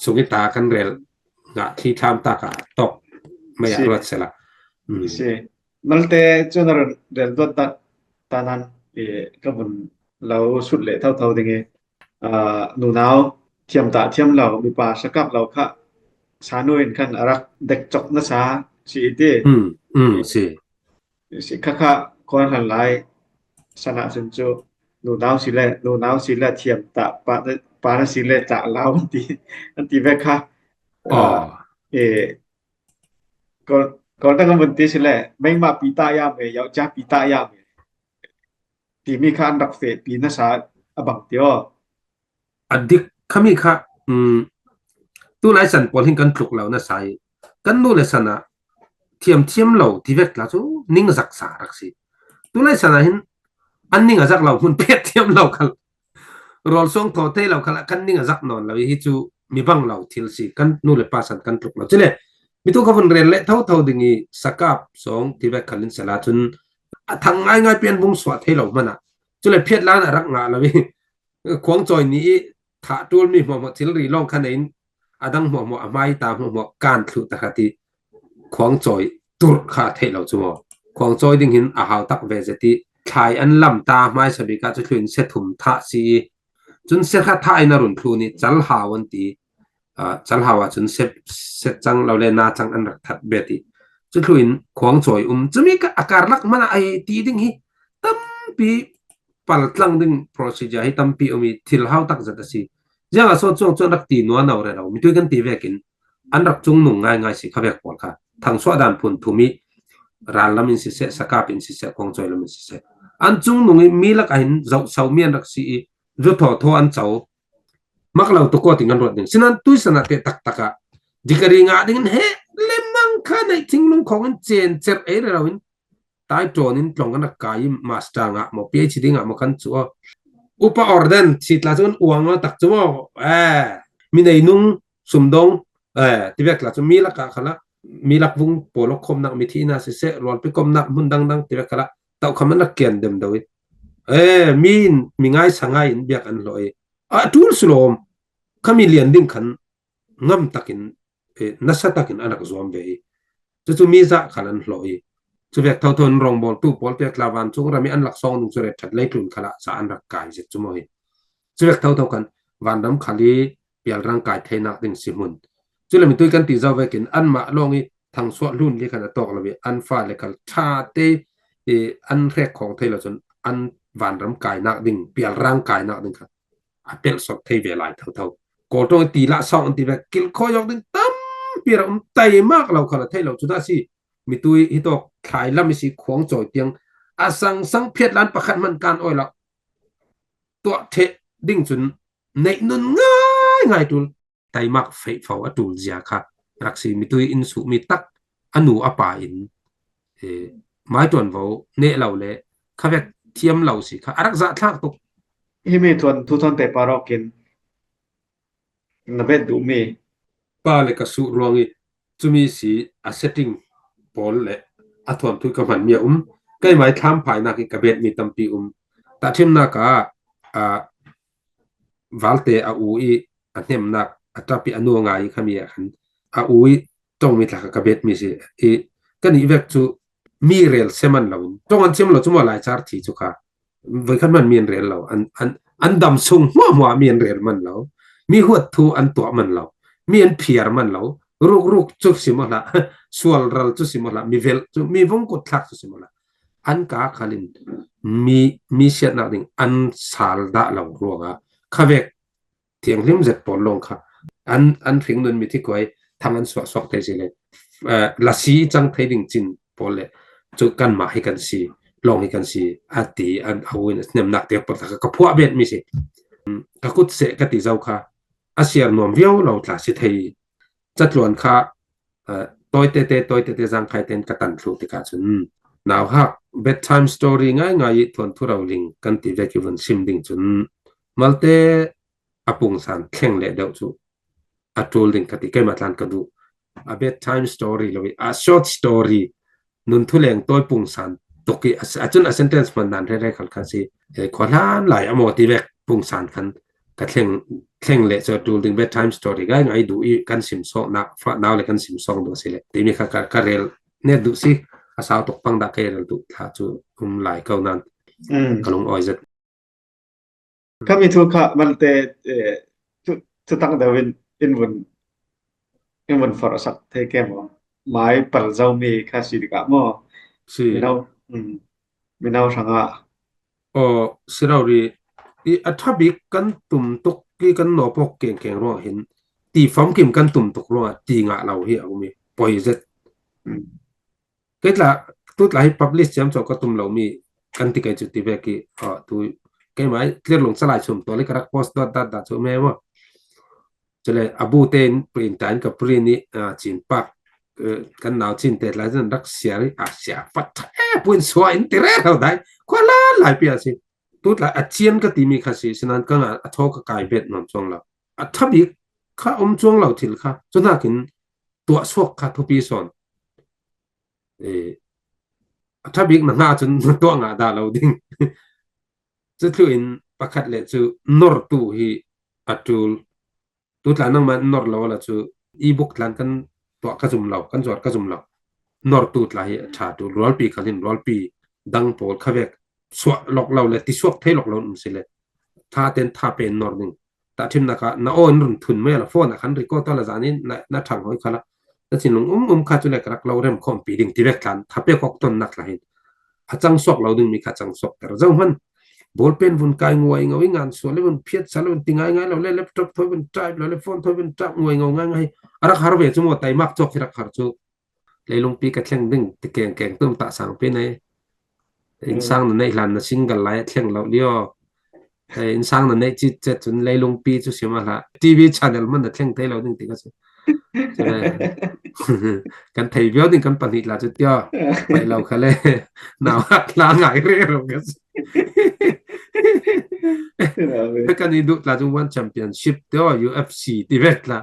สุกิตากันเรลงะที่ทำตากาตกไม่อยากรวดเสียละนั่นแต่จนเรลตัวตานั้นก็วันเราสุดเลยเท่าดิ่งหนูนาวเทียมตาเทียมเรามีป่าสกับเราค่ะสานุนกันรักเด็กจกนะสาสิเดสิค่ะคนหันหลายสนะสนจูหนูนาวสิแลเทียมตะปานสิแลจะลาวอันติเวค่ะก็ตั้งกันติสิแลไม่มาปีตายามเอยาวจ้าปีตายามติมีคันรักเฟปีนะสาอบังเตียวอดิกขมีค่ะตัวหลายสันปอลหินกันปลุกเรานะสายกันดูเลยสนะเทียมเราที่เวกแล้วจูนิ่งรักษารักสิตัวหลายสันหินอันนิ่งรักเราหุ่นเป็ดเทียมเราคันรอลส่งโทเทเราคันกันนิ่งรักนอนเราฮิจูมีบังเราทิลสิกันนู่นเลยปาสันกันปลุกเราเจเลยมีตัวคนเรียนเละเท่าดิ่งสักกับสองที่เวกคันลินสลาจนทางง่ายเปลี่ยนวงสวดให้เรามันอ่ะจนเลยเพียรล้านรักงานเราของจอยนี้ถ้าตัวมีหัวทิลรีลองคันไหนอดังหัวไม้ตามหัวการถูกตะคติของจอยตุรคาเทเราจัวของจอยดิ่งหินอาหาวตักเวจติชายอันลำตาไม้สบิกาจะขึ้นเสถุมทะซี จนเสร็จท่าไอ้นรุนครูนี่จัลหาวันตีจัลหาว่าจนเสร็จจังเราเลยนาจังอันรักทัดเบติจนครูอินขวางจอยจะมีอาการลักมันไอ้ตีดิ้งฮีตั้มปีปัลลังดิ้ง procedure ให้ตั้มปีมีทิลหาวตักจัดสิยังอาสวดจนรักตีนัวนาเรามีตัวกันตีเวกินอันรักจงหนุ่งง่ายสิข้าเวกปอดค่ะทางสวดานพุนทุมีรานละมินสิเสสกาปินสิเสขวางจอยละมินสิเสอันจงหนุ่งมีลักไอ้เจ้าสาวเมียนรักสีจุดทออันเจ้ามักเราตัวก็ติงกันรถหนึ่งฉะนั้นตุยสนาเตตักดิกรีงาดิ่งเฮเลมังคันไอ้ทิ้งลงของอันเจนเจอเราอินตายโจนินตรงกันนักกายมาสตางะมาเปียชิดิ่งมาคันชัวอุปออร์เดนสิทธิ์ละจนอวงมาตักจัวมีในนุ่งสมดงที่เวกละจนมีลักขละมีลักวุ้งโปลกคมนักมิทีน่าเสะรอนไปคมนักมุนดังที่เวกละเต่าคำนักเกียนเดิมดอยมีง่ายสังง่ายเบียกอันลอยทูลสโลมขมิเลียนดิ้งขันงำตักินนัสตักินอันนักซอมเบย์จะมีจะขันลอยจะเบียกเท่าทนรองบอลตู้บอลเบียกลาวันจงรามีอันหลักซองนุ่งสุเรชัดไล่กลุ่นขละสารรักกายจะมอยจะเบียกเท่ากันวันดำขลีเปลี่ยนร่างกายเทนักดิ้งสิมุนจะเลยมีตัวกันตีเจ้าเวกินอันมาลองทางสวดรุ่นที่ขนาดตอกระเบียอันฟ้าเลยกันชาเตอันแรกของเทเลจนอันวันร่างกายนักดิ่งเปลี่ยนร่างกายนักดิ่งครับเป็นสดเทเวลายเท่าก็ต้องตีละสองตีแบบกิลคอยอกดิ่งตั้มเปลี่ยนไตมากเราขนาดเทเราจุดนั้นสิมีตัวฮิตอกขายแล้วมีสิขวงจ่อยเตียงอาสังเพียรล้านประคันมันการอ้อยละตัวเทดิ่งจนในนั้นง่ายตัวไตมากไฟฟ้าตัวเสียค่ะรักษามีตัวอินสุมีตักอนุอปาอินไม้ตัวเขาเนะเราเลยข้าแบบเทียมเราสิค่ะรักษาทักตุกฮิมีทุนเตปารอกินนเบดดูมีป้าเลยก็สู้รวงอีจะมีสีsetting บอลเลยทวนทุกข์มันมีใกล้ไม้ทำภายนักกระเบ็ดมีตั้มปีแต่เช่นนักวัลเตอูอีอันเนี้ยนักจับปีอนุงายขมีอันอูอีต้องมีหลักกระเบ็ดมีสิก็นี่เวกจูมีเรียลเซมันเราตรงอันเซมันเราจุ่มหลายชาร์ทีจุค่ะเวกันมันมีเรียลเราอันดำซุงมัวมีเรียลมันเรามีหัวทูอันตัวมันเรามีอันเพียร์มันเรารูกจุดสิมละสวลรัลจุดสิมละมีเวลมีวงกดทักจุดสิมละอันกาขลินมีเสียนักดิ่งอันสาลดาเรารัวข้าเวกเทียงลิมเจ็ดปอนลงค่ะอันถึงนั้นมีที่ก้อยทางอันสวกเทสิเลยละสีจังเทดิ่งจินปอนเลยจุกันมาให้กันสีลองให้กันสีอาตีอันเอาเนี่ยนักเตียปอนก็พวกเบ็ดมีสิก็กุดเสกติเจ้าค่ะอาเซียนนวมเวียวเราตลาดสิไทยจัดลวนค่ะตัวเตจังใครเต้นกระตันทุติกาจุนนาวฮัก bedtime story ง่ายทวนทุเราลิงกันติเวกิวันซิมดิ่งจุนมัลเตอปุงสันแข่งเละเดาจุจูลดิ่งกติกมาทันกันดู bedtime story เลยshort story นุนทุเลงตัวปุงสันตกิจุนsentence มันนันได้กันสิขอล้านหลายอโมติเวกปุงสันกันก็แข่งเละจะดูถึง bedtime story ง่ายดูอีกันซิมซองนักฟ้าหนาวเลยกันซิมซองดูสิเลยที่มีการเรลเนี่ยดูสิอาสาวตกปังดักเรลดูถ้าจูหลายเก่านั้นก็ลงอ้อยจะก็มีทุกข์มันแต่ทุตั้งแต่วันinวันฟอร์สักเทแกมหมายปัลเจ้ามีค่าสิริกะมั่วมีนาวสังอ่ะสิเราดีถ้าบิกันตุ่มตกกี่กันหนอปกเก่งๆรอเห็นตีฟ้องกิมกันตุ่มตกรอตีงะเราเหี้ยกูมีปล่อยเสร็จก็ละทุกหลาย publish จำจอกก็ตุ่มเรามีกันที่ไกจุดที่เวกี้ตัวแกหมายเคลียร์ลงสลายชมตัวเล็กรักโพสต์ดัดชมแม่ว่าจะเลยอบูเตนปรินตันกับปรินนี่จีนปักกันหนาวจีนแต่หลายจนรักเสียเสียฟัดปุ่นสวยอินเตอร์เน็ตเราได้ก็หลายปีสิทุกหลายอาเจียนก็ตีมีค่าสิฉะนั้นก็ทอกกายเบ็ดนอนช่วงเราถ้าบีข้าช่วงเราถึงข้าจนน่ากินตัวสวกข้าทุกปีส่วนถ้าบิ๊กหน้าจนตัวงาดาเราดิ้งจะถืออินประคัดเลยจูนอร์ตูฮีอัตุลตุลานังมันนอร์เราละจูอีบุกหลังกันตัวกระจุมเรากันจอดกระจุมเรานอร์ตูลาฮีชาตูรัลปีกันรัลปีดังโพลข้าเวกสวกหลอกเราเลยที่สวกเทหลอกเราสิเลย ท่าเต้นท่าเป็นนอร์นึงแต่ทิมนะคะน่าอ่อนรุ่นทุนไม่ละโฟนคันริโก้ตอนละจานี้น่าทางหอยคละแต่สิลงคัดจุเล็กรักเราเริ่มคอมปีดิ้งที่เวกกันถ้าเปียกอกต้นนักละเห็นอาจังสอกเราดึงมีขาจังสอกแต่เราจังมันบอลเป็นวุ่นกายงวยเงาวิ่งงานส่วนเลยมันเพียรสารมันติงง่ายเราเล่นแล็ปท็อปถอยเป็นใจเราเล่นโฟนถอยเป็นจับงวยเงาง่ายอะไรคาร์เวจมดไตมักจอกที่รักคาร์จูเลยลงปีกระเทงดึงตะแกงต้มตะสังเป็นไงอินสังนั่นในหลันซิงกันไล่เทงเราเลี้ยวอินสังนั่นในจิตเจ็ดจนเลยลงปีจุเสียมาละทีวีชาแนลมันเทงไทยเราดึงติก็ใช่ไหมกันไทยเบี้ยวดึงกันปนิดละจุดเดียวไปเราเขาเลยหนาวลาหงายเรื่องกันถ้ากันนี้ดูละจุวันแชมเปี้ยนชิพเดียว UFC ที่เวทละ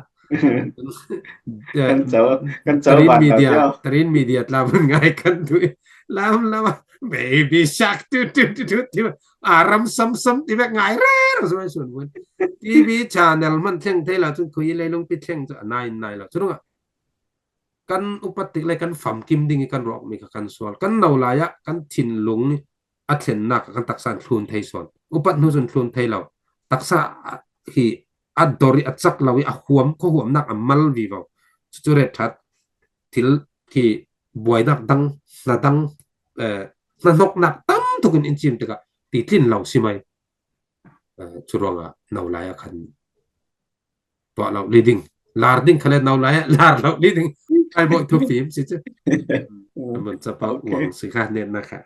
กันเจ้าบาดเดียวตรินมีเดียลามันง่ายกันด้วยลา baby shark ตุ๊อารมณ์ซ้ำๆที่แบบง่ายเร่อสมัยส่วนวันทีวีชาแนลมันเท่งเท่ละจนคุยเลยลงไปเท่งจะนายแล้วจุดว่ากันอุปติเลยกันฝัมกิมดิ้งกันรอกมีกันสวลกันเอาลายะกันถิ่นหลงนี่อัดเห็นนักกันตักษาทุนไทยสวนอุปนุจนทุนไทยเราตักษาที่อัดดอริอัดซักเราอ่ะห่วมก็ห่วมนักอัมมัลวีวจุดเรทัดที่บวยนักดังนกนักตั้มทุกคนอินจิมตกะตีทิ้นเราใช่ไหมจุรองอ่ะนาลายคันตัวเรา leading ลาร์ดิ้งคะแนนนาลายลาร์เรา leading ไอ้บอกทุกทีมสิจ๊ะมันจะเป่าหวังสิค่าเน้นนะคะ